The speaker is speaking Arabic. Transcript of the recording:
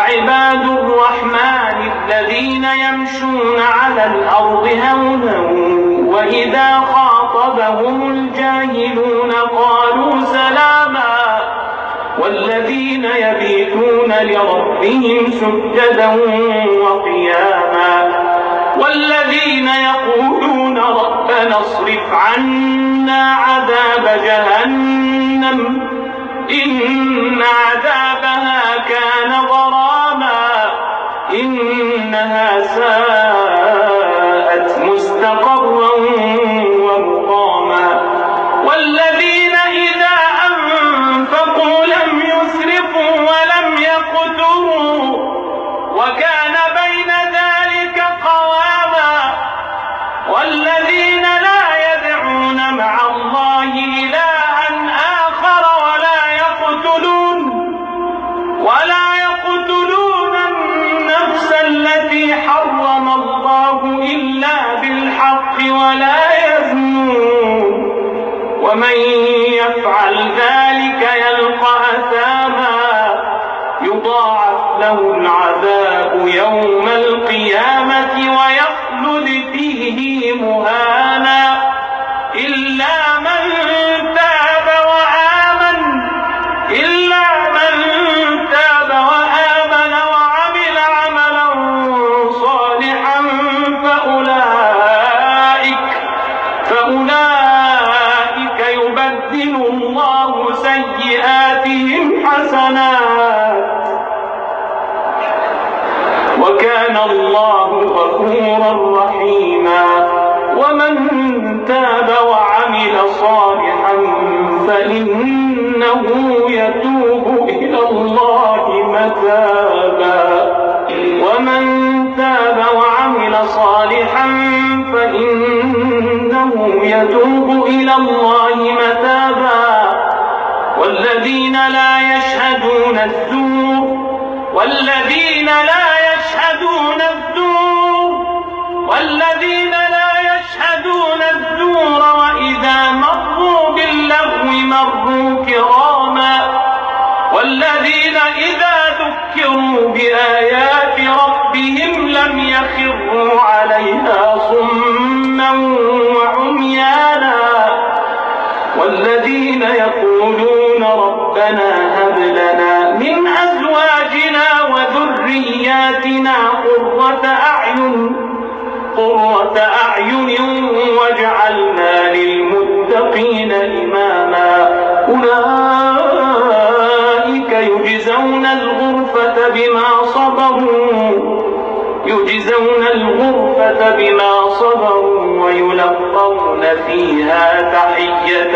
وعباد الرحمن الذين يمشون على الأرض هونا وإذا خاطبهم الجاهلون قالوا سلاما والذين يبيتون لربهم سجدا وقياما والذين يقولون ربنا اصرف عنا عذاب جهنم إن عذابها كان غراما إنها ساءت مستقرا ومقاما والذين إذا أنفقوا لم يسرفوا ولم يقتروا وكان بين ذلك قواما والذين لا يدعون مع الله إلها آخر ولا يقتلون النفس التي حرم الله إلا بالحق ولا يزنون ومن يفعل ذلك يلقى أثاما يضاعف له العذاب يوم القيامة ويخلد فيه مهانا إلا من تاب وعمل عملا صالحا فأولئك يبدل الله سيئاتهم حسنات وكان الله غفورا رحيما ومن تاب وعمل صالحا فإنه يتوب إلى الله متابا ومن تاب وعمل صالحا فإنه يتوب إلى الله متابا والذين لا يشهدون الزور وإذا مروا باللغو مروا كراما والذين إذا ذكروا بآيات ربهم لم يخروا عليها صما وعميانا والذين يقولون ربنا هب لنا من أزواجنا وذرياتنا قرة أعين واجعلنا للمتقين إماما أولئك يجزون الغرفة بما صبروا ويلقون فيها تحية